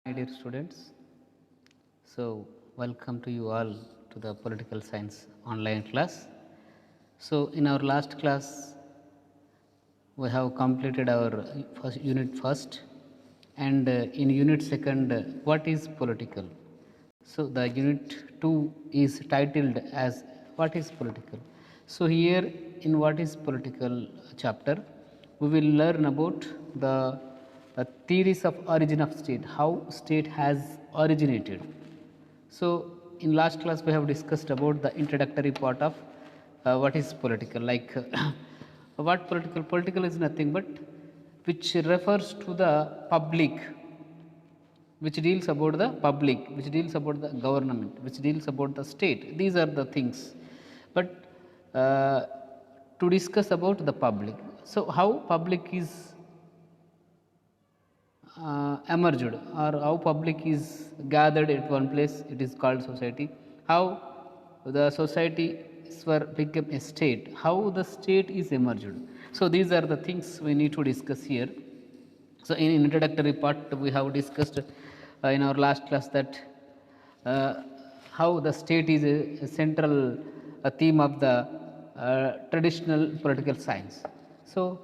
My dear students, so welcome to you all to the political science online class. So in our last class, we have completed our first unit first, and in unit second, what is political? So the unit 2 is titled as what is political. So here in what is political chapter, we will learn about the theories of origin of state, how state has originated. So in last class we have discussed about the introductory part of what is political. Like what political? Political is nothing but which refers to the public, which deals about the public, which deals about the government, which deals about the state. These are the things. But to discuss about the public. So how public is emerged, or how public is gathered at one place, it is called society. How the society were become a state, how the state is emerged. So these are the things we need to discuss here. So in introductory part we have discussed in our last class that uh, how the state is a central theme of the traditional political science. So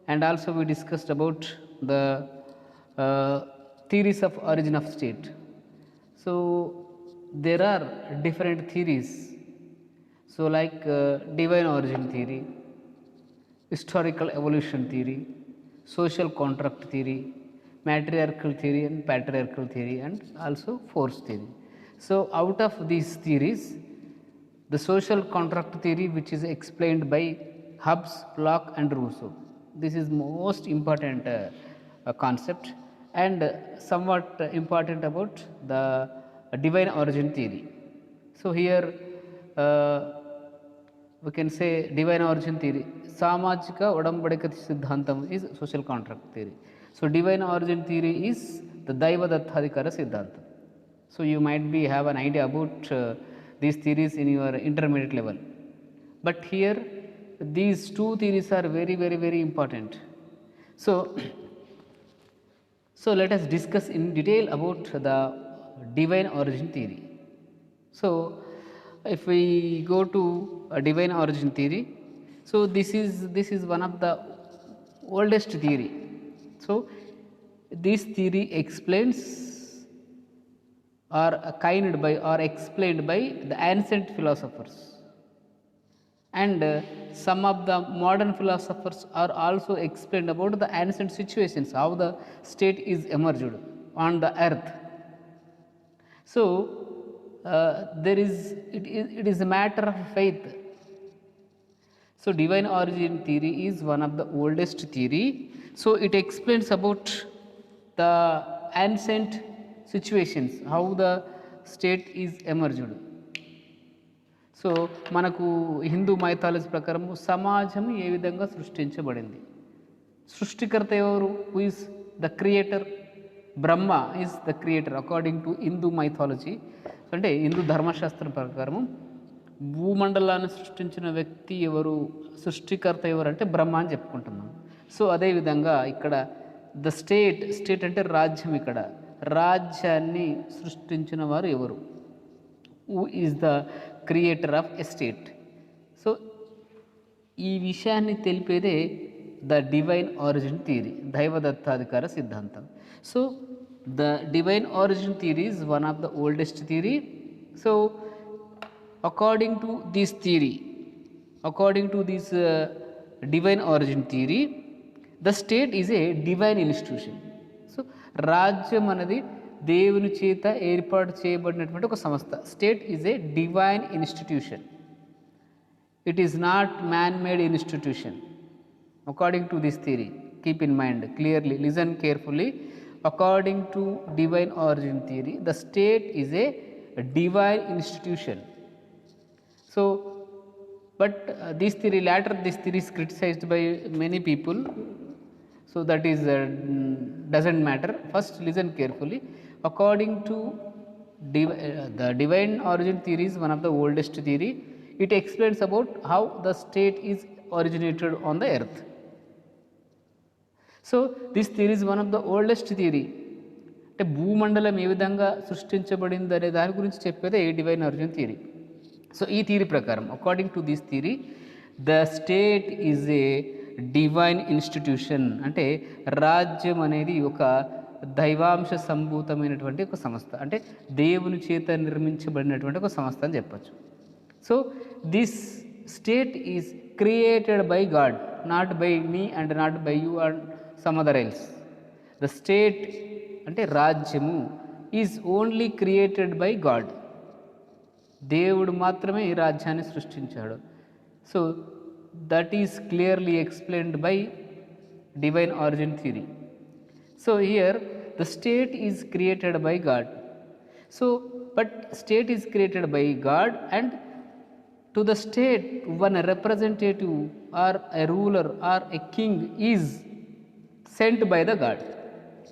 and also we discussed about the uh, theories of origin of state. So there are different theories. So like divine origin theory, historical evolution theory, social contract theory, matriarchal theory and patriarchal theory, and also force theory. So out of these theories, the social contract theory, which is explained by Hobbes, Locke and Rousseau, this is most important concept, and somewhat important about the divine origin theory. So here uh, we can say divine origin theory, samajika odambadika siddhantam is social contract theory. So divine origin theory is the daiva dattadhikara siddhantam. So you might be have an idea about these theories in your intermediate level, but here these two theories are very important. So so let us discuss in detail about the divine origin theory. So if we go to a divine origin theory, so this is one of the oldest theory. So this theory explains or kind by or explained by the ancient philosophers, and some of the modern philosophers are also explained about the ancient situations, how the state is emerged on the earth. So it is a matter of faith. So divine origin theory is one of the oldest theory. So it explains about the ancient situations, how the state is emerged. So మనకు Hindu mythology ప్రకారము సమాజం ఏ విధంగా సృష్టించబడింది, సృష్టికర్త ఎవరు, who is the creator, Brahma is the creator according to Hindu mythology. అంటే హిందూ ధర్మశాస్త్రం ప్రకారము భూమండలాన్ని సృష్టించిన వ్యక్తి ఎవరు, సృష్టికర్త ఎవరు అంటే బ్రహ్మ అని చెప్పుకుంటున్నాం. సో అదేవిధంగా ఇక్కడ ద స్టేట్ అంటే రాజ్యం, ఇక్కడ రాజ్యాన్ని సృష్టించిన వారు ఎవరు, who is the creator of a state. So ఈ విషయాన్ని తెలిపేదే ద డివైన్ ఆరిజిన్ థియరీ, దైవదత్తాధికార సిద్ధాంతం. So the divine origin theory is one of the oldest theory. So according to this theory, according to this divine origin theory, the state is a divine institution. So రాజ్యం అనేది దేవుని చేత ఏర్పాటు చేయబడినటువంటి ఒక సంస్థ. State is a divine institution, it is not man made institution according to this theory. Keep in mind clearly, listen carefully. According to divine origin theory, the state is a divine institution. So but this theory, later this theory is criticized by many people, so that is doesn't matter. First listen carefully. According to the divine origin theory is one of the oldest theory. It explains about how the state is originated on the earth. So this theory is one of the oldest theory, అంటే భూమండలం ఏ విధంగా సృష్టించబడింది అనే దాని గురించి చెప్పేదే divine origin theory. So ఈ theory ప్రకారం, according to this theory, the state is a divine institution. అంటే రాజ్యం అనేది ఒక దైవాంశ సంభూతమైనటువంటి ఒక సంస్థ, అంటే దేవుని చేత నిర్మించబడినటువంటి ఒక సంస్థ అని చెప్పచ్చు. So this state is created by God, not by me and not by you and some other else. The state అంటే రాజ్యము is only created by God. దేవుడు మాత్రమే ఈ రాజ్యాన్ని సృష్టించాడు. So that is clearly explained by divine origin theory. So here the state is created by God. So but state is created by God, and to the state one representative or a ruler or a king is sent by the god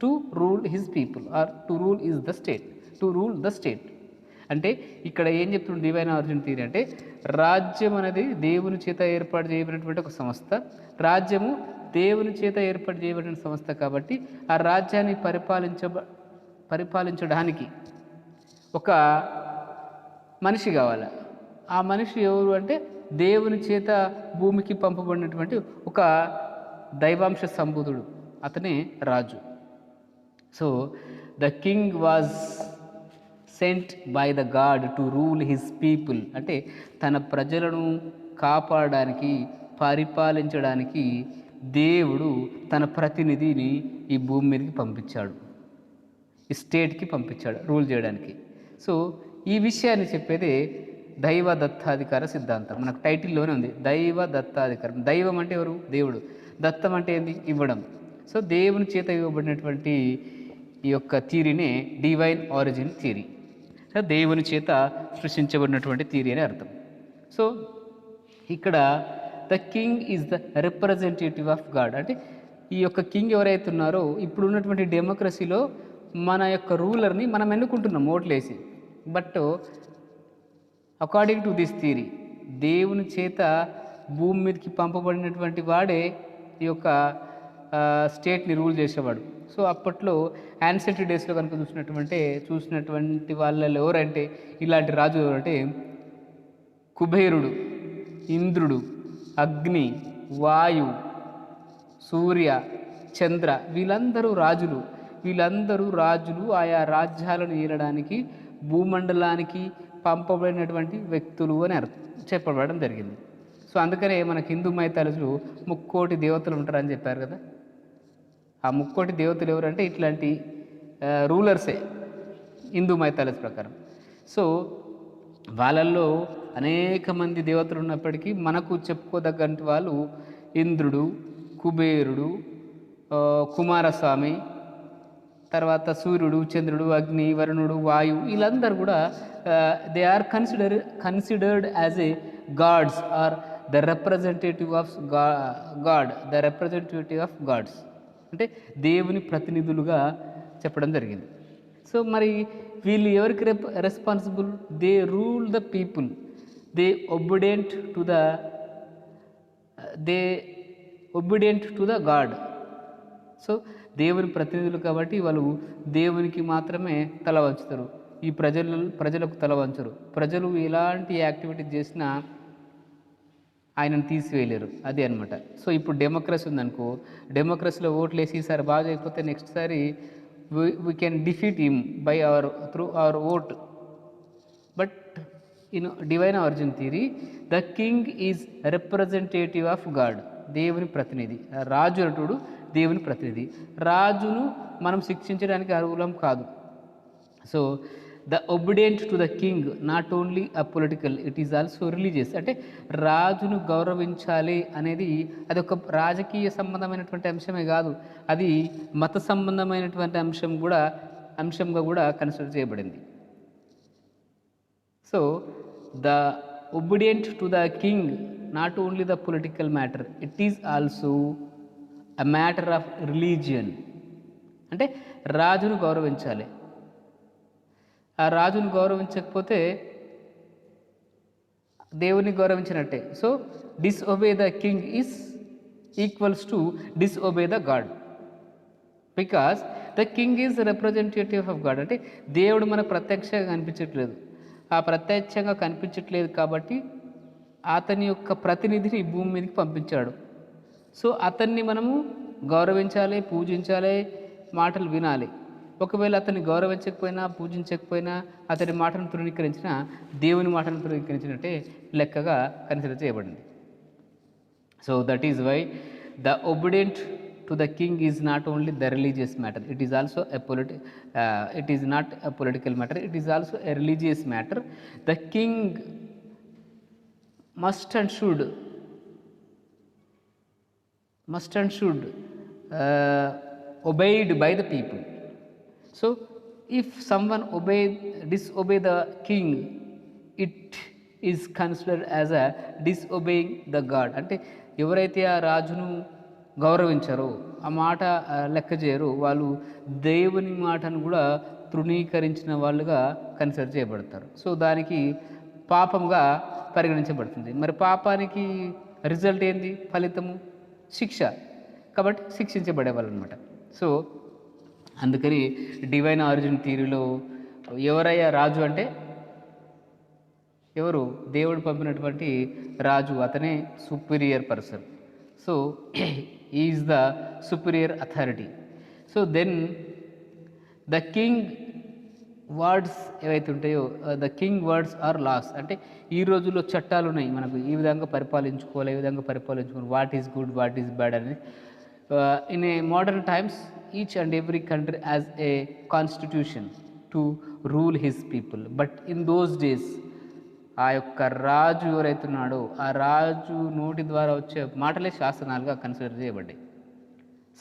to rule his people, or to rule is the state, to rule the state. అంటే ఇక్కడ ఏం చెప్తుంది divine origin theory అంటే, రాజ్యం అనేది దేవుని చేత ఏర్పాటు చేయబడినటువంటి ఒక సంస్థ. రాజ్యము దేవుని చేత ఏర్పాటు చేయబడిన సంస్థ కాబట్టి ఆ రాజ్యాన్ని పరిపాలించడానికి ఒక మనిషి కావాలి. ఆ మనిషి ఎవరు అంటే, దేవుని చేత భూమికి పంపబడినటువంటి ఒక దైవాంశ సంబూతుడు, అతనే రాజు. So the king was sent by the god to rule his people. అంటే తన ప్రజలను కాపాడడానికి, పరిపాలించడానికి దేవుడు తన ప్రతినిధిని ఈ భూమి మీదకి పంపించాడు, ఈ స్టేట్కి పంపించాడు రూల్ చేయడానికి. సో ఈ విషయాన్ని చెప్పేదే దైవ దత్తాధికార సిద్ధాంతం. మనకు టైటిల్లోనే ఉంది, దైవ దత్తాధికారం. దైవం అంటే ఎవరు? దేవుడు. దత్తం అంటే ఏంది? ఇవ్వడం. సో దేవుని చేత ఇవ్వబడినటువంటి ఈ యొక్క థియరీనే డివైన్ ఆరిజిన్ థియరీ. సో దేవుని చేత సృష్టించబడినటువంటి థియరీ అని అర్థం. సో ఇక్కడ the king is the representative of god. అంటే ఈ యొక్క కింగ్ ఎవరైతే ఉన్నారో, ఇప్పుడు ఉన్నటువంటి డెమోక్రసీలో మన యొక్క రూలర్ని మనం ఎన్నుకుంటున్నాం ఓట్లేసి. But according to this theory, దేవుని చేత భూమి మీదకి పంపబడినటువంటి వాడే ఈ యొక్క స్టేట్ని రూల్ చేసేవాడు. సో అప్పట్లో యాన్సెంట్ డేస్లో కనుక చూసినటువంటి వాళ్ళలో ఎవరంటే, ఇలాంటి రాజు ఎవరంటే కుబేరుడు, ఇంద్రుడు, అగ్ని, వాయు, సూర్య, చంద్ర, వీళ్ళందరూ రాజులు ఆయా రాజ్యాలను ఏలడానికి భూమండలానికి పంపబడినటువంటి వ్యక్తులు అని చెప్పబడడం జరిగింది. సో అందుకనే మనకి హిందూ మైథాలజీలో 3 దేవతలు ఉంటారని చెప్పారు కదా. ఆ 3 దేవతలు ఎవరంటే ఇట్లాంటి రూలర్సే హిందూ మైథాలజీ ప్రకారం. సో వాళ్ళల్లో అనేక మంది దేవతలు ఉన్నప్పటికీ మనకు చెప్పుకోదగ్గంటి వాళ్ళు ఇంద్రుడు, కుబేరుడు, కుమారస్వామి, తర్వాత సూర్యుడు, చంద్రుడు, అగ్ని, వరుణుడు, వాయువు, వీళ్ళందరూ కూడా they are considered as a gods or the representative of gods. అంటే దేవుని ప్రతినిధులుగా చెప్పడం జరిగింది. సో మరి వీళ్ళు ఎవరికి responsible? They rule the people, they obedient to the god. So దేవుని ప్రతినిధులు కాబట్టి వాళ్ళు దేవునికి మాత్రమే తల వంచుతారు, ఈ ప్రజలకు తల వంచరు. ప్రజలు ఎలాంటి యాక్టివిటీ చేసినా ఆయనను తీసివేయలేరు, అది అనమాట. సో ఇప్పుడు డెమోక్రసీ ఉందనుకో, డెమోక్రసీలో ఓట్లు వేసి ఈసారి బాగా చేయకపోతే నెక్స్ట్ సారి we can defeat him by through our vote. But in divine origin theory, the king is representative of god, దేవుని ప్రతినిధి. రాజు అంటుడు దేవుని ప్రతినిధి. రాజును మనం శిక్షించడానికి అర్హులం కాదు. So the obedient to the king not only a political, it is also religious. అంటే రాజును గౌరవించాలి అనేది అది ఒక రాజకీయ సంబంధమైనటువంటి అంశమే కాదు, అది మత సంబంధమైనటువంటి అంశంగా కూడా కన్సిడర్ చేయబడింది. So the obedient to the king not only the political matter, it is also a matter of religion. అంటే రాజును గౌరవించాలి. ఆ రాజును గౌరవించకపోతే దేవుని గౌరవించినట్టే. So disobey the king is equals to disobey the god. Because the king is representative of god. అంటే దేవుడు మనకు ప్రత్యక్షంగా కనిపించట్లేదు. ఆ ప్రత్యక్షంగా కనిపించట్లేదు కాబట్టి అతని యొక్క ప్రతినిధిని ఈ భూమి మీదకి పంపించాడు. సో అతన్ని మనము గౌరవించాలి, పూజించాలి, మాటలు వినాలి. ఒకవేళ అతన్ని గౌరవించకపోయినా, పూజించకపోయినా, అతని మాటను తృణీకరించిన దేవుని మాటను తృణీకరించినట్టే లెక్కగా కన్సిడర్ చేయబడింది. So that is why the obedient to the king is not only the religious matter, it is also it is not a political matter, it is also a religious matter. The king must and should obeyed by the people. So if someone disobey the king, it is considered as a disobeying the God. అంటే ఎవరైతే ఆ రాజును గౌరవించారో, ఆ మాట లెక్క చేయరో, వాళ్ళు దేవుని మాటను కూడా తృణీకరించిన వాళ్ళుగా కన్సిడర్ చేయబడతారు. సో దానికి పాపంగా పరిగణించబడుతుంది. మరి పాపానికి రిజల్ట్ ఏంది? ఫలితము శిక్ష. కాబట్టి శిక్షించబడేవాళ్ళు అనమాట. సో అందుకని డివైన్ ఆరిజిన్ థియరీలో ఎవరయ్యా రాజు అంటే ఎవరు? దేవుడు పంపినటువంటి రాజు, అతనే superior person. So is the superior authority. So then the king words ఏవైతే ఉంటాయో, the king words are laws. అంటే ఈ రోజుల్లో చట్టాలు ఉన్నాయి మనకు, ఈ విధంగా పరిపాలించుకోవాలి, ఈ విధంగా పరిపాలించుకోవాలి, what is good, what is bad అని. In a modern times each and every country as a constitution to rule his people. But in those days ఆ యొక్క రాజు ఎవరైతున్నాడో ఆ రాజు నోటి ద్వారా వచ్చే మాటలే శాసనాలుగా కన్సిడర్ చేయబడ్డాయి.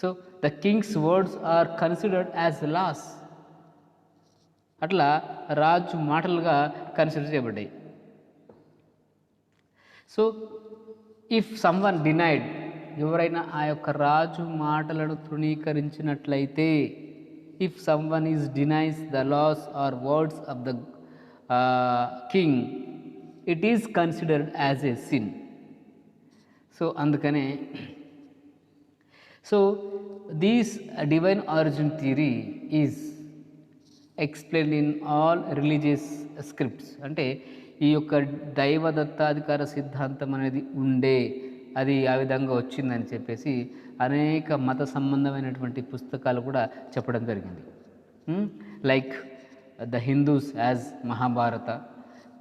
So the king's words are considered as laws. అట్లా రాజు మాటలుగా కన్సిడర్ చేయబడ్డాయి. సో ఇఫ్ సమ్వన్ డినైడ్, ఎవరైనా ఆ యొక్క రాజు మాటలను తృణీకరించినట్లయితే, if someone is denies the laws or words of the king, it is considered as a sin. So అందుకనే so these divine origin theory is explain in all religious scripts. అంటే ఈ యొక్క దైవదత్తాధికార సిద్ధాంతం అనేది ఉండే, అది ఆ విధంగా వచ్చిందని చెప్పేసి అనేక మత సంబంధమైనటువంటి పుస్తకాలు కూడా చెప్పడం జరిగింది. Like the Hindus as Mahabharata,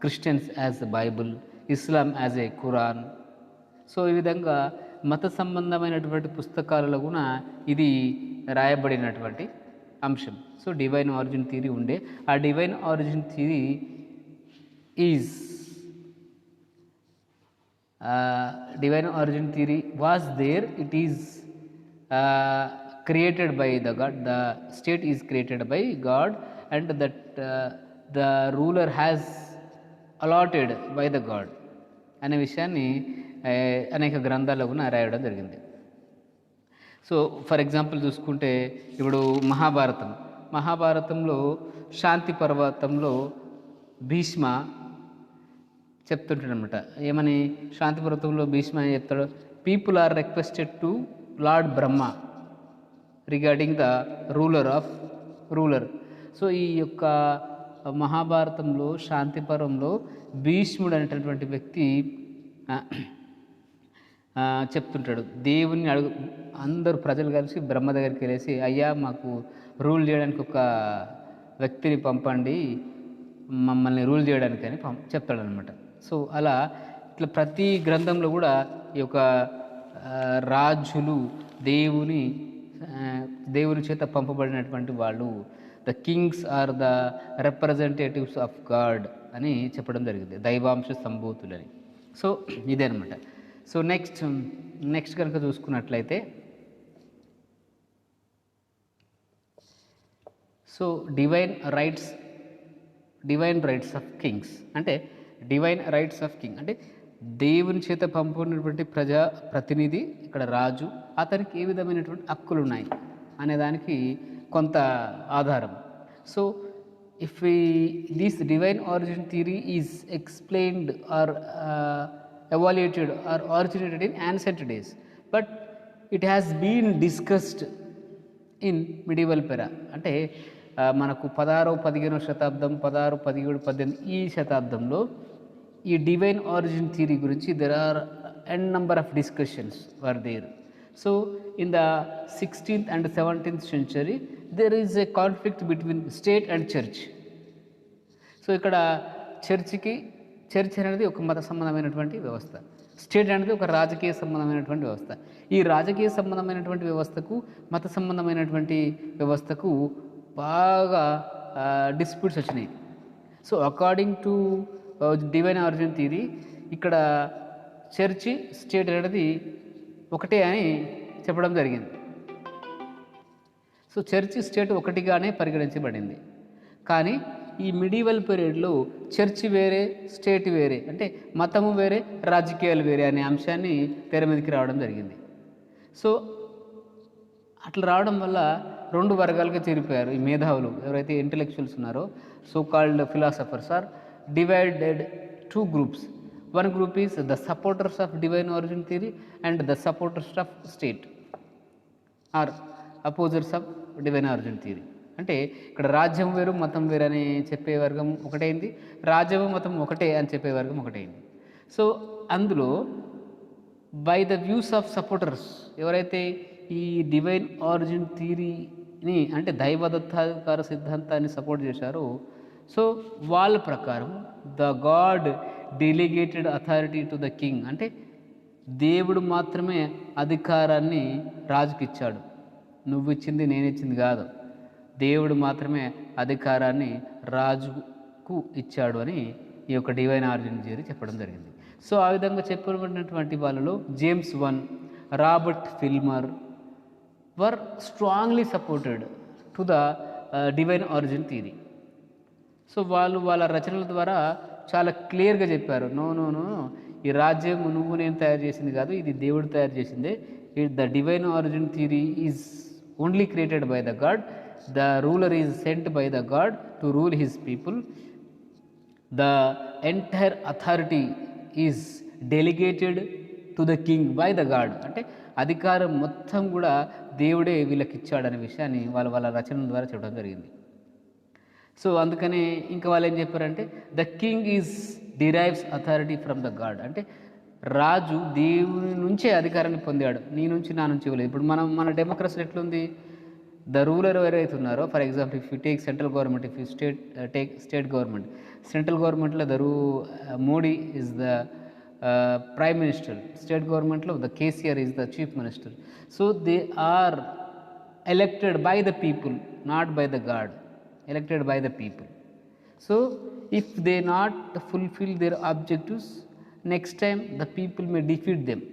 Christians as Bible, Islam as a Quran. So ఈ విధంగా మత సంబంధమైనటువంటి పుస్తకాలలో కూడా ఇది రాయబడినటువంటి అంశం. సో డివైన్ ఆరిజిన్ థియరీ ఉండే, ఆ divine origin theory is divine origin theory was there. It is created by the God. The state is created by God, and that the ruler has allotted by the God అనే విషయాన్ని అనేక గ్రంథాల్లో కూడా రాయడం జరిగింది. So for example చూసుకుంటే ఇప్పుడు మహాభారతంలో శాంతి పర్వతంలో భీష్మ చెప్తుంటాడనమాట. ఏమని? శాంతి పర్వతంలో భీష్మ అని చెప్తాడు, people are requested to lord Brahma regarding the ruler. So ఈ యొక్క మహాభారతంలో శాంతి పర్వంలో భీష్ముడు అనేటటువంటి వ్యక్తి చెప్తుంటాడు, దేవుని అందరూ ప్రజలు కలిసి బ్రహ్మ దగ్గరికి వెళ్ళేసి, అయ్యా మాకు రూల్ చేయడానికి ఒక వ్యక్తిని పంపండి, మమ్మల్ని రూల్ చేయడానికి అని చెప్తాడనమాట. సో అలా ఇట్లా ప్రతి గ్రంథంలో కూడా ఈ యొక్క రాజులు దేవుని చేత పంపబడినటువంటి వాళ్ళు, the kings are the representatives of god అని చెప్పడం జరిగింది, దైవాంశ సంభూతులని. సో ఇదే అనమాట. సో నెక్స్ట్ కనుక చూసుకున్నట్లయితే, so divine rights of Kings అంటే డివైన్ రైట్స్ ఆఫ్ కింగ్ అంటే దేవుని చేత పంపుకున్నటువంటి ప్రతినిధి, ఇక్కడ రాజు, అతనికి ఏ విధమైనటువంటి హక్కులు ఉన్నాయి అనేదానికి కొంత ఆధారం. So if this divine origin theory is explained or evaluated or originated in ancient days, but it has been discussed in medieval era అంటే మనకు 16వ 15వ శతాబ్దం 16 17 18 ఈ శతాబ్దంలో ఈ డివైన్ ఆరిజిన్ థియరీ గురించి there are n number of discussions were there. So in the 16th and 17th century there is a conflict between state and church. సో ఇక్కడ చర్చ్ అనేది ఒక మత సంబంధమైనటువంటి వ్యవస్థ, స్టేట్ అనేది ఒక రాజకీయ సంబంధమైనటువంటి వ్యవస్థ. ఈ రాజకీయ సంబంధమైనటువంటి వ్యవస్థకు మత సంబంధమైనటువంటి వ్యవస్థకు బాగా డిస్ప్యూట్స్ వచ్చినాయి. So according to divine origin theory ఇక్కడ చర్చి స్టేట్ అనేది ఒకటే అని చెప్పడం జరిగింది. సో చర్చి స్టేట్ ఒకటిగానే పరిగణించబడింది. కానీ ఈ మిడివల్ పీరియడ్లో చర్చి వేరే స్టేట్ వేరే, అంటే మతము వేరే రాజకీయాలు వేరే అనే అంశాన్ని తెర మీదకి రావడం జరిగింది. సో అట్లా రావడం వల్ల రెండు వర్గాలుగా చేరిపోయారు ఈ మేధావులు ఎవరైతే ఇంటెలెక్చువల్స్ ఉన్నారో. So called philosophers are divided two groups. One group is the supporters of divine origin theory and the supporters of state or opposers of divine origin theory. అంటే ఇక్కడ రాజ్యం వేరు మతం వేరు అని చెప్పే వర్గం ఒకటైంది, రాజ్యము మతం ఒకటే అని చెప్పే వర్గం ఒకటైంది. సో అందులో by the views of supporters ఎవరైతే ఈ డివైన్ ఆరిజిన్ థియరీని అంటే దైవదత్తాధికార సిద్ధాంతాన్ని సపోర్ట్ చేశారో, సో వాళ్ళ ప్రకారం the God delegated authority to the king, అంటే దేవుడు మాత్రమే అధికారాన్ని రాజుకి ఇచ్చాడు, నువ్వు ఇచ్చింది నేను ఇచ్చింది కాదు, దేవుడు మాత్రమే అధికారాన్ని రాజుకు ఇచ్చాడు అని ఈ యొక్క డివైన్ ఆరిజిన్ థియరీ చెప్పడం జరిగింది. సో ఆ విధంగా చెప్పబడినటువంటి వాళ్ళలో James one, Robert Filmer were strongly supported to the divine origin theory. So వాళ్ళు వాళ్ళ రచనల ద్వారా చాలా క్లియర్గా చెప్పారు, నో నో నో ఈ రాజ్యం నువ్వు నేను తయారు చేసింది కాదు, ఇది దేవుడు తయారు చేసిందే. The divine origin theory is only created by the God. The ruler is sent by the God to rule his people. The entire authority is delegated to the king by the God. అంటే అధికారం మొత్తం కూడా దేవుడే వీళ్ళకి ఇచ్చాడనే విషయాన్ని వాళ్ళ రచన ద్వారా చెప్పడం జరిగింది. సో అందుకనే ఇంకా వాళ్ళు ఏం చెప్పారంటే the king is derives authority from the god, అంటే రాజు దేవుని నుంచే అధికారాన్ని పొందాడు, నీ నుంచి నా నుంచి ఇవ్వలేదు. ఇప్పుడు మన డెమోక్రసీ ఎట్లుంది, ద రూలర్ ఎవరైతే ఉన్నారో, for example if you take central government, if you take state government, central గవర్నమెంట్లో Modi is the prime minister, state గవర్నమెంట్లో the KCR is the chief minister. So they are elected by the people, not by the god, elected by the people. So if they not fulfil their objectives, next time the people may defeat them,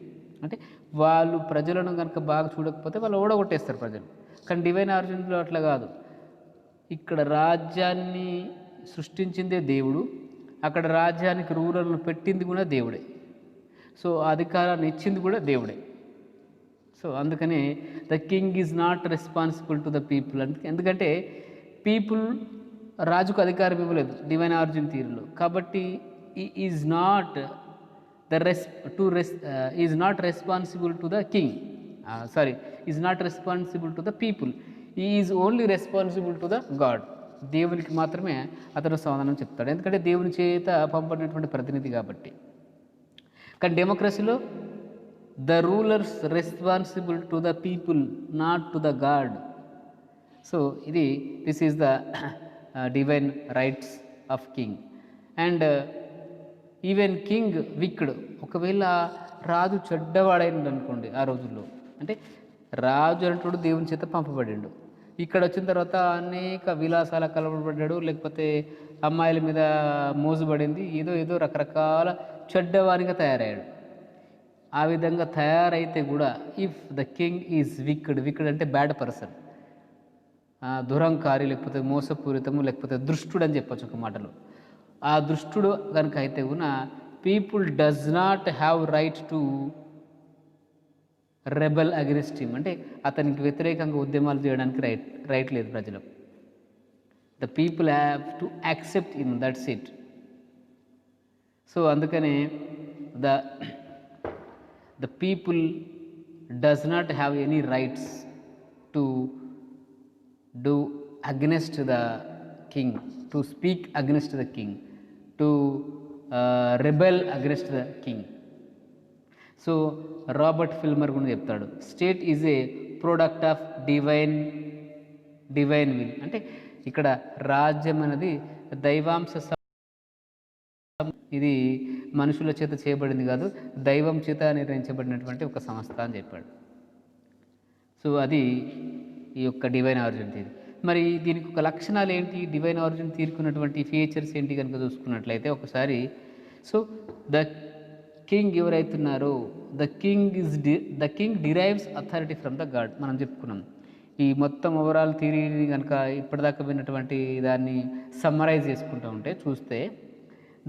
అంటే వాళ్ళు ప్రజలను కనుక బాగా చూడకపోతే వాళ్ళు ఓడగొట్టేస్తారు ప్రజలు. కానీ divine ఆరిజిన్లో అట్లా కాదు, ఇక్కడ రాజ్యాన్ని సృష్టించిందే దేవుడు, అక్కడ రాజ్యానికి రూలర్లను పెట్టింది కూడా దేవుడే, సో అధికారాన్ని ఇచ్చింది కూడా దేవుడే. సో అందుకని the king is not responsible to the people. ఎందుకంటే పీపుల్ రాజుకు అధికారం ఇవ్వలేదు డివైన్ ఆరిజిన్ థియరీలో, కాబట్టి is not is not responsible to the king, is not responsible to the people, is only responsible to the God. దేవునికి మాత్రమే అతను సమాధానం చెప్తాడు, ఎందుకంటే దేవుని చేత పంపడినటువంటి ప్రతినిధి కాబట్టి. కానీ డెమోక్రసీలో the rulers responsible to the people, not to the god. So this is the divine rights of king. And even king wicked, ఒకవేళ రాజు చెడ్డవాడైంది అనుకోండి ఆ రోజుల్లో, అంటే రాజు అంటుడు దేవుని చేత పంపబడిండు, ఇక్కడ వచ్చిన తర్వాత అనేక విలాసాలకు కలపబడ్డాడు, లేకపోతే అమ్మాయిల మీద మోజుబడింది, ఏదో రకరకాల చెడ్డవానిగా తయారయ్యాడు. ఆ విధంగా తయారైతే కూడా if the king is wicked అంటే బ్యాడ్ పర్సన్, దురంకారి, లేకపోతే మోసపూరితము, లేకపోతే దుష్టుడు అని చెప్పచ్చు ఒక మాటలో. ఆ దుష్టుడు కనుక అయితే కూడా people does not have right to rebel against him, అంటే అతనికి వ్యతిరేకంగా ఉద్యమాలు చేయడానికి రైట్ లేదు ప్రజలకు. The people have to accept him, that's it. So అందుకనే the people does not have any rights to do against the king, to speak against the king, to rebel against the king. So Robert Filmer కూడా చెప్తాడు, state is a product of divine will. అంటే ఇక్కడ రాజ్యం అనేది దైవాంశ ఇది మనుషుల చేత చేయబడింది కాదు, దైవం చేత నిర్ణయించబడినటువంటి ఒక సంస్థ అని చెప్పాడు. సో అది ఈ యొక్క డివైన్ ఆరిజిన్ థియరీ. మరి దీనికి ఒక లక్షణాలు ఏంటి, డివైన్ ఆరిజిన్ తీరుకున్నటువంటి ఫీచర్స్ ఏంటి కనుక చూసుకున్నట్లయితే ఒకసారి, సో ద కింగ్ ఎవరైతున్నారో the king derives authority from the god. మనం చెప్పుకున్నాం ఈ మొత్తం ఓవరాల్ థియరీని కనుక ఇప్పటిదాకా విన్నటువంటి దాన్ని సమ్మరైజ్ చేసుకుంటూ ఉంటే చూస్తే,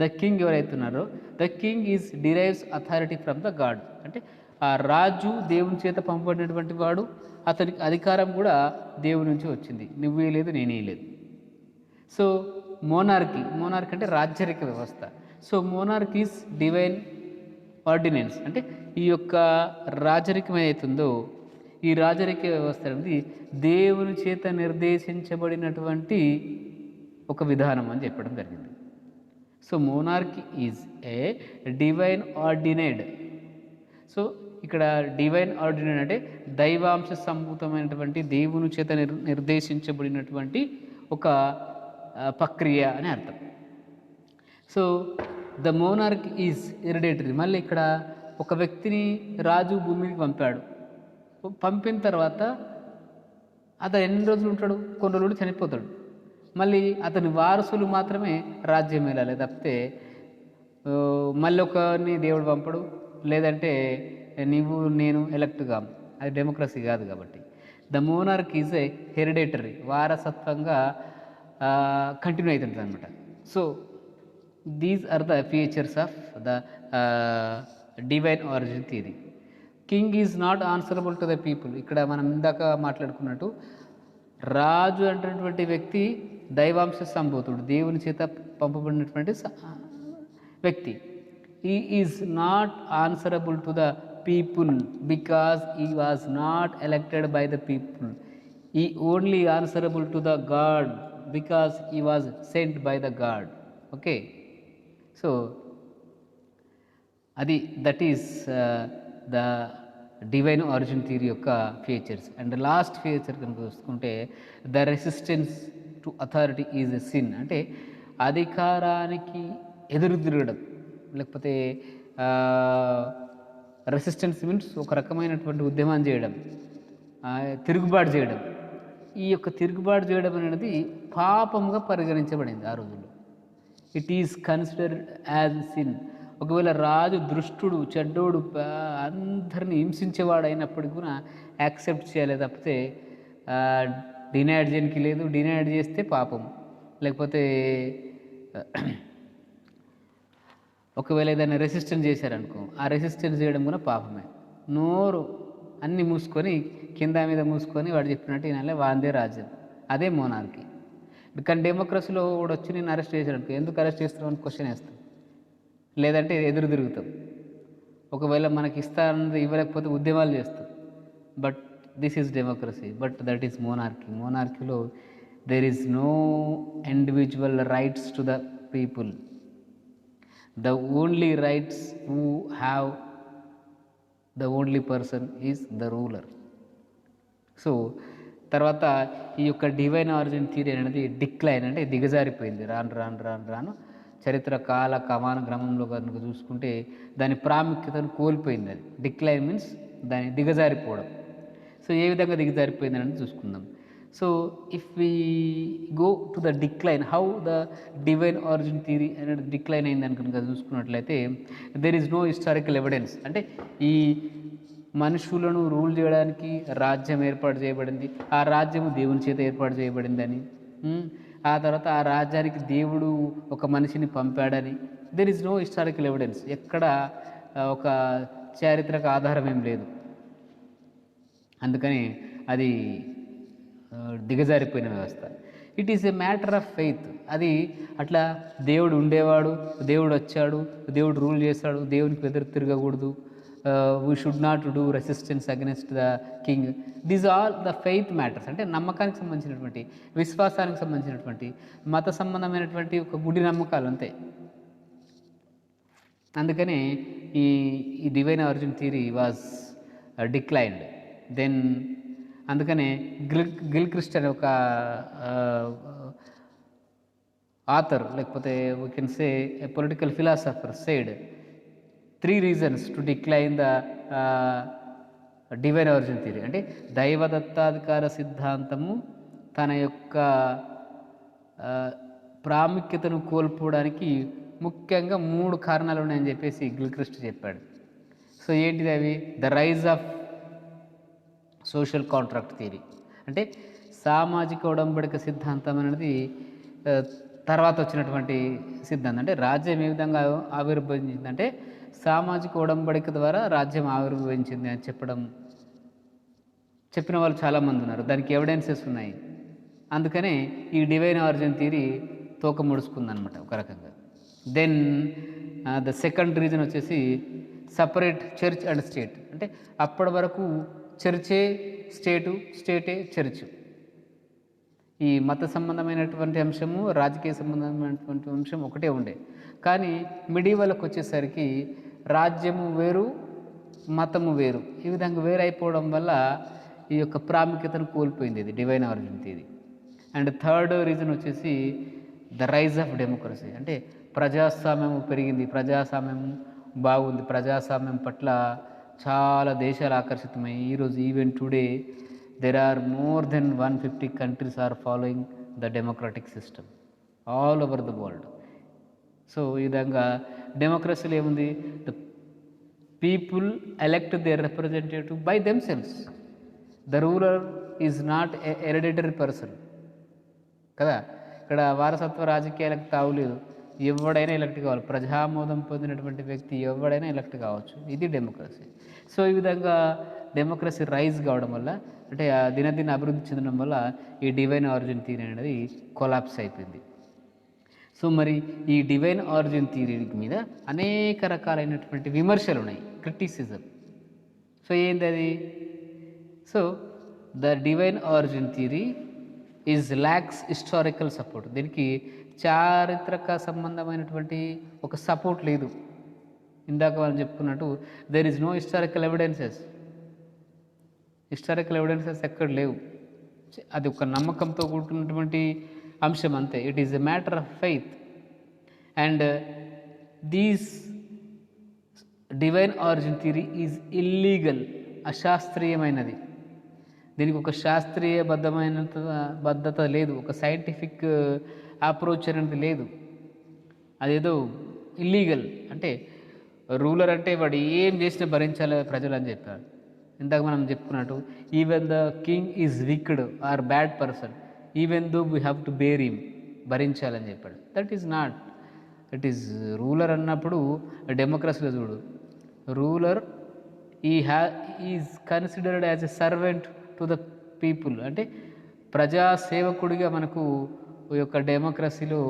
ద కింగ్ ఎవరైతున్నారో the king is derives authority from the god. అంటే ఆ రాజు దేవుని చేత పంపబడినటువంటి వాడు, అతనికి అధికారం కూడా దేవుని నుంచి వచ్చింది, నువ్వే లేదు నేనే లేదు. సో మోనార్కీ అంటే రాజ్యరిక వ్యవస్థ. So monarchy is divine ordinance. అంటే ఈ యొక్క రాజరికం ఏదైతుందో ఈ రాజరిక వ్యవస్థ అనేది దేవుని చేత నిర్దేశించబడినటువంటి ఒక విధానం అని చెప్పడం జరిగింది. So monarchy is a divine ordained. So ఇక్కడ డివైన్ ఆర్డినేడ్ అంటే దైవాంశ సంభూతమైనటువంటి దేవుని చేత నిర్దేశించబడినటువంటి ఒక ప్రక్రియ అని అర్థం. So the monarch is hereditary. మళ్ళీ ఇక్కడ ఒక వ్యక్తిని రాజు భూమికి పంపాడు, పంపిన తర్వాత అతను ఎన్ని రోజులు ఉంటాడు, కొన్ని రోజులు చనిపోతాడు. మళ్ళీ అతని వారసులు మాత్రమే రాజ్యం వెళ్ళాలి తప్పితే మళ్ళీ ఒకరిని దేవుడు పంపడు, లేదంటే నీవు నేను ఎలక్ట్ కాము. అది డెమోక్రసీ కాదు. కాబట్టి the monarch is a hereditary, వారసత్వంగా కంటిన్యూ అవుతుంది అనమాట. So these are the features of the divine origin theory. King is not answerable to the people. ఇక్కడ మనం ఇందాక మాట్లాడుకున్నట్టు రాజు అంటున్నటువంటి వ్యక్తి దైవాంశ సంభూతుడు, దేవుని చేత పంపబడినటువంటి వ్యక్తి. he is not answerable to the people because he was not elected by the people. He only answerable to the God because he was sent by the God. Okay, so adi that is the divine origin theory యొక్క features. And last feature కనుక చూసుకుంటే the resistance to authority is a sin. అంటే అధికారానికి ఎదురు తిరగడం, లేకపోతే resistance means ఒక రకమైనటువంటి ఉద్యమం చేయడం, తిరుగుబాటు చేయడం. ఈ యొక్క తిరుగుబాటు చేయడం అనేది పాపంగా పరిగణించబడింది ఆ రోజుల్లో. It is considered as sin. ఒకవేళ రాజు దృష్టుడు, చెడ్డోడు, అందరిని హింసించేవాడు అయినప్పటికీ కూడా యాక్సెప్ట్ చేయాలి తప్పితే డినైడ్ చేయడానికి లేదు. డినైడ్ చేస్తే పాపం, లేకపోతే ఒకవేళ ఏదైనా రెసిస్టెన్స్ చేశారనుకో, ఆ రెసిస్టెన్స్ చేయడం కూడా పాపమే. నోరు అన్నీ మూసుకొని కింద మీద మూసుకొని వాడు చెప్పినట్టు ఈయన వాందే రాజ్యం, అదే మోనార్కీ. కానీ డెమోక్రసీలో కూడా వచ్చి నేను అరెస్ట్ చేశాడనుకో, ఎందుకు అరెస్ట్ చేస్తావు అని క్వశ్చన్ వేస్తాం, లేదంటే ఎదురు తిరుగుతాం. ఒకవేళ మనకి ఇస్తానన్నది ఇవ్వలేకపోతే ఉద్యమాలు చేస్తాం. But this is democracy, but that is monarchy. మోనార్కీలో there is no individual rights to the people. The only rights who have the only person is the ruler. So తర్వాత ఈ యొక్క డివైన్ ఆరిజిన్ థియరీ అనేది decline, అంటే దిగజారిపోయింది. రాను చరిత్ర కాల కమాన క్రమంలో కనుక చూసుకుంటే దాని ప్రాముఖ్యతను కోల్పోయింది. అది డిక్లైన్ మీన్స్ దాని దిగజారిపోవడం. సో ఏ విధంగా దిగజారిపోయింది అనేది చూసుకుందాం. So if we go to the decline, how the divine origin theory అనేది డిక్లైన్ అయిందని కనుక చూసుకున్నట్లయితే there is no historical evidence. అంటే ఈ మనుషులను రూల్ చేయడానికి రాజ్యం ఏర్పాటు చేయబడింది, ఆ రాజ్యము దేవుని చేత ఏర్పాటు చేయబడిందని, ఆ తర్వాత ఆ రాజ్యానికి దేవుడు ఒక మనిషిని పంపాడని there is no historical evidence. ఎక్కడ ఒక చారిత్రక ఆధారం ఏం లేదు. అందుకని అది దిగజారిపోయిన వ్యవస్థ. It is a matter of faith. అది అట్లా దేవుడు ఉండేవాడు, దేవుడు వచ్చాడు, దేవుడు రూల్ చేశాడు, దేవునికి ఎదురు తిరగకూడదు, we should not do resistance against the king. These are the faith matters, అంటే నమ్మకానికి సంబంధించినటువంటి, విశ్వాసానికి సంబంధించినటువంటి, మత సంబంధమైనటువంటి ఒక గుడి నమ్మకాలు అంతే. అందుకని ఈ ఈ divine origin theory was declined. Then అందుకనే గిల్క్రిస్ట్ అనే ఒక ఆథర్, లేకపోతే we can say a political philosopher said 3 reasons to decline the divine origin theory. అంటే దైవదత్తాధికార సిద్ధాంతము తన యొక్క ప్రాముఖ్యతను కోల్పోవడానికి ముఖ్యంగా 3 కారణాలు ఉన్నాయని చెప్పేసి గిల్క్రిస్ట్ చెప్పాడు. సో ఏంటిది అవి? The rise of social contract theory, అంటే సామాజిక ఉడంబడిక సిద్ధాంతం అనేది తర్వాత వచ్చినటువంటి సిద్ధాంతం. అంటే రాజ్యం ఏ విధంగా ఆవిర్భవించిందంటే సామాజిక ఉడంబడిక ద్వారా రాజ్యం ఆవిర్భవించింది అని చెప్పిన వాళ్ళు చాలామంది ఉన్నారు. దానికి ఎవిడెన్సెస్ ఉన్నాయి. అందుకనే ఈ డివైన్ ఆరిజిన్ థియరీ తోక ముడుచుకుందనమాట ఒక రకంగా. దెన్ ద సెకండ్ రీజన్ వచ్చేసి సపరేట్ చర్చ్ అండ్ స్టేట్. అంటే అప్పటి వరకు చర్చే స్టేటు, స్టేటే చర్చ్. ఈ మత సంబంధమైనటువంటి అంశము, రాజకీయ సంబంధమైనటువంటి అంశం ఒకటే ఉండే. కానీ మిడివల్కి వచ్చేసరికి రాజ్యము వేరు, మతము వేరు, ఈ విధంగా వేరైపోవడం వల్ల ఈ యొక్క ప్రాముఖ్యతను కోల్పోయింది ఇది divine origin theory. And third reason వచ్చేసి ద రైజ్ ఆఫ్ డెమోక్రసీ. అంటే ప్రజాస్వామ్యం పెరిగింది, ప్రజాస్వామ్యం బాగుంది, ప్రజాస్వామ్యం పట్ల చాలా దేశాలు ఆకర్షితమై ఈరోజు even today there are more than 150 countries are following the democratic system all over the world. So ఈ విధంగా డెమోక్రసీలో ఏముంది? The people elect their representative by themselves. The ruler is not a hereditary person కదా. ఇక్కడ వారసత్వ రాజకీయాలకు తావులేదు. ఎవడైనా elect కావాలి, ప్రజామోదం పొందినటువంటి వ్యక్తి ఎవడైనా ఎలక్ట్ కావచ్చు. ఇది డెమోక్రసీ. సో ఈ విధంగా డెమోక్రసీ రైజ్ కావడం వల్ల, అంటే దినదిన అభివృద్ధి చెందడం వల్ల ఈ డివైన్ ఆరిజిన్ థియరీ అనేది కొలాప్స్ అయిపోయింది. సో మరి ఈ డివైన్ ఆరిజిన్ థియరీ మీద అనేక రకాలైనటువంటి విమర్శలు ఉన్నాయి, క్రిటిసిజం. సో ఏంది అది? So the divine origin theory is lacks historical support. దీనికి చారిత్రక సంబంధమైనటువంటి ఒక సపోర్ట్ లేదు. ఇందాక మనం చెప్పుకున్నట్టు there is no historical evidences. Historical evidences ఎక్కడ లేవు. అది ఒక నమ్మకంతో కూడుకున్నటువంటి అంశం అంతే. It is a matter of faith. And these divine origin theory is illegal, అశాస్త్రీయమైనది. దీనికి ఒక శాస్త్రీయ బద్ధత లేదు, ఒక సైంటిఫిక్ అప్రోచ్ అనేది లేదు. అదేదో ఇల్లీగల్, అంటే రూలర్ అంటే వాడు ఏం చేసినా భరించాలి ప్రజలు అని చెప్పారు. ఇందాక మనం చెప్పుకున్నట్టు even the king is wicked or bad person, even though we have to bear him, భరించాలని చెప్పాడు. That is not, it is ruler అన్నప్పుడు డెమోక్రసీలో చూడు, ruler is considered as a servant to the people. అంటే ప్రజాసేవకుడిగా మనకు ఈ యొక్క డెమోక్రసీలో,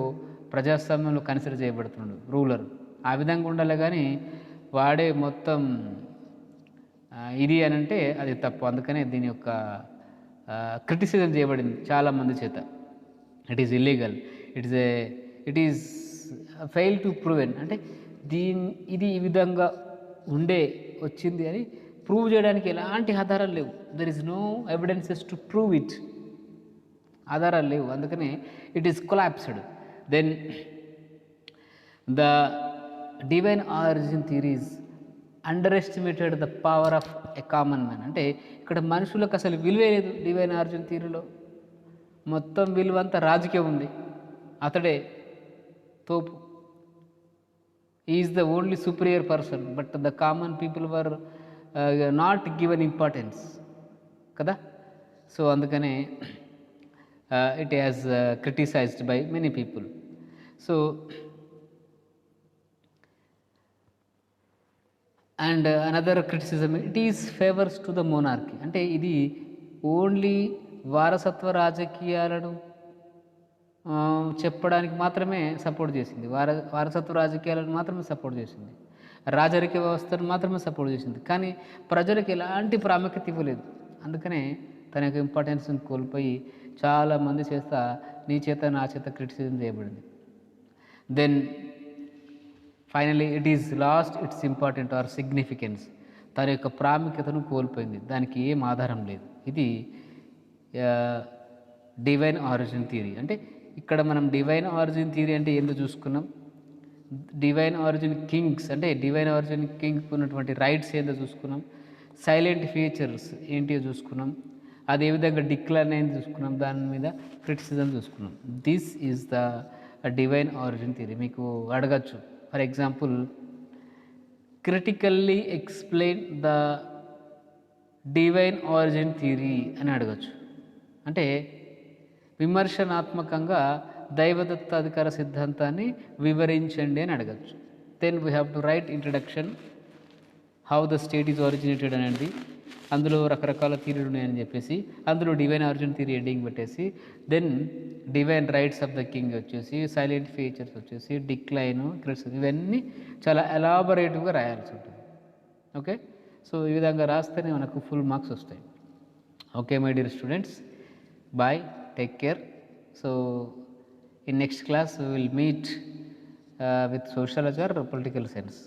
ప్రజాస్వామ్యంలో కన్సిడర్ చేయబడుతున్నాడు రూలర్. ఆ విధంగా ఉండాలి. కానీ వాడే మొత్తం ఇది అని అంటే అది తప్పు. అందుకనే దీని యొక్క క్రిటిసిజం చేయబడింది చాలామంది చేత. It is illegal, it is fail to proven. అంటే ఇది ఈ విధంగా వచ్చింది అని ప్రూవ్ చేయడానికి ఎలాంటి ఆధారాలు లేవు. There is no evidences to prove it. ఆధారాలు లేవు. అందుకనే it is collapsed. Then the divine origin theories underestimated the power of a common man. అంటే ఇక్కడ మనుషులకు అసలు విలువే లేదు. డివైన్ ఆరిజిన్ థియరీలో మొత్తం విలువంతా రాజకీయం ఉంది. అతడే తోపు. Is the only superior person, but the common people were not given importance కదా. సో అందుకనే it has criticised by many people. So and another criticism, it is favours to the monarchy. అంటే ఇది only వారసత్వ రాజకీయాలను చెప్పడానికి మాత్రమే support చేసింది. వారసత్వ రాజకీయాలను మాత్రమే సపోర్ట్ చేసింది. రాజరిక వ్యవస్థను మాత్రమే సపోర్ట్ చేసింది, కానీ ప్రజలకు ఎలాంటి ప్రాముఖ్యత ఇవ్వలేదు. అందుకనే తన యొక్క ఇంపార్టెన్స్ని కోల్పోయి చాలామంది చేత నీ చేత నా చేత క్రిటిసిజం చేయబడింది. Then finally it is lost its important or significance. తన యొక్క ప్రాముఖ్యతను కోల్పోయింది, దానికి ఏం ఆధారం లేదు. ఇది డివైన్ ఆరిజిన్ థియరీ. అంటే ఇక్కడ మనం డివైన్ ఆరిజిన్ థియరీ అంటే ఏందో చూసుకున్నాం. డివైన్ ఆరిజిన్ కింగ్స్ అంటే డివైన్ ఆరిజిన్ కింగ్కి ఉన్నటువంటి రైట్స్ ఏందో చూసుకున్నాం. సైలెంట్ ఫీచర్స్ ఏంటియో చూసుకున్నాం. అది ఏ విధంగా డిక్లైన్ అయింది చూసుకున్నాం. దాని మీద క్రిటిసిజం చూసుకున్నాం. This is the divine origin theory. మీకు అడగచ్చు, for example, critically explain the divine origin theory అని అడగచ్చు. అంటే విమర్శనాత్మకంగా దైవదత్తాధికార సిద్ధాంతాన్ని వివరించండి అని అడగచ్చు. Then we have to write introduction, how the state is originated అనేది, అందులో రకరకాల థియరీలు ఉన్నాయని చెప్పేసి, అందులో డివైన్ ఆరిజిన్ థియరీ ఎండింగ్ పెట్టేసి, then divine rights of the king వచ్చేసి, సైలెంట్ ఫీచర్స్ వచ్చేసి, డిక్లైన్, క్రిటిసిజం, ఇవన్నీ చాలా ఎలాబొరేటివ్గా రాయాల్సి ఉంటుంది. ఓకే, సో ఈ విధంగా రాస్తేనే మనకు ఫుల్ మార్క్స్ వస్తాయి. Okay my dear students, bye, take care. So in next class we will meet with sociology or political science.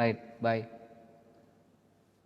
Right, bye.